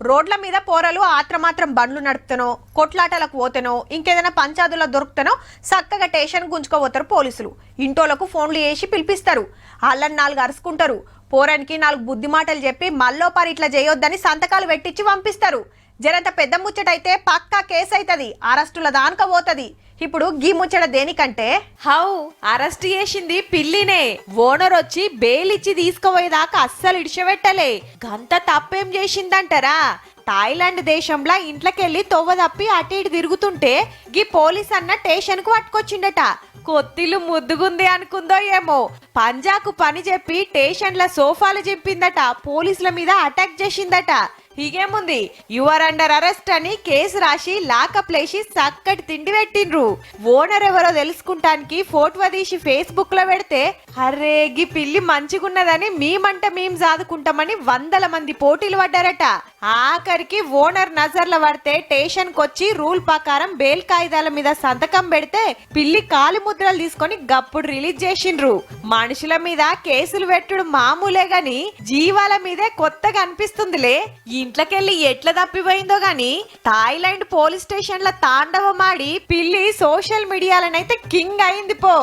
రోడ్ల మీద పోరలు ఆత్రమాత్రం బండ్లు నడుపుతానో కొట్లాటలకు పోతేనో ఇంకేదైనా పంచాదుల్లో దొరుకుతానో చక్కగా స్టేషన్ గుంజుకోపోతారు పోలీసులు. ఇంటోలకు ఫోన్లు చేసి పిలిపిస్తారు. వాళ్ళని 4 అరుచుకుంటారు. పోరానికి 4 బుద్ధి మాటలు చెప్పి మళ్ళోపారి ఇట్లా చేయొద్దని సంతకాలు పెట్టించి పంపిస్తారు. జరంత పెద్ద ముచ్చటైతే పక్కా కేసు అవుతుంది, అరెస్టుల దానిక పోతుంది. ఇప్పుడు గీ ముచ్చట దేనికంటే అరెస్ట్ చేసింది పిల్లినే. ఓనర్ వచ్చి బెయిల్ ఇచ్చి తీసుకుపోయేదాకా అస్సలు ఇడిచబెట్టలే. గంత తప్పేం చేసిందంటారా? థాయిలాండ్ దేశంలో ఇంట్లోకెళ్ళి తొవ్వ తప్పి అటు ఇటు తిరుగుతుంటే గీ పోలీస్ అన్న స్టేషన్ కు పట్టుకొచ్చిండట. కొత్తిలు ముద్దుగుంది అనుకుందో ఏమో, పంజాకు పని చెప్పి స్టేషన్ల సోఫాలు చింపిందట, పోలీసుల మీద అటాక్ చేసిందట. ఇగేముంది, యువర్ అండర్ అరెస్ట్ అని కేసు రాసి లాకప్ లేసి చక్కటి తిండి పెట్టిండ్రు. ఓనర్ ఎవరో తెలుసుకుంటానికి ఫోటో తీసి ఫేస్బుక్ లో పెడితే అరే గీ పిల్లి మంచిగున్నదని మేమంట మేము సాదుకుంటామని 100 మంది పోటీలు పడ్డారట. ఆఖరికి ఓనర్ నజర్ల పడితే స్టేషన్ కొచ్చి రూల్ ప్రకారం బెయిల్ కాగితాల మీద సంతకం పెడితే పిల్లి కాలి ముద్రలు తీసుకొని గప్పుడు రిలీజ్ చేసిండ్రు. మనుషుల మీద కేసులు పెట్టుడు మామూలే గాని జీవాల మీదే కొత్తగా అనిపిస్తుందిలే. ఇంట్లోకెళ్ళి ఎట్లా తప్పిపోయిందో గాని థాయిలాండ్ పోలీస్ స్టేషన్ ల తాండవమాడి పిల్లి సోషల్ మీడియాలనైతే కింగ్ అయింది పో.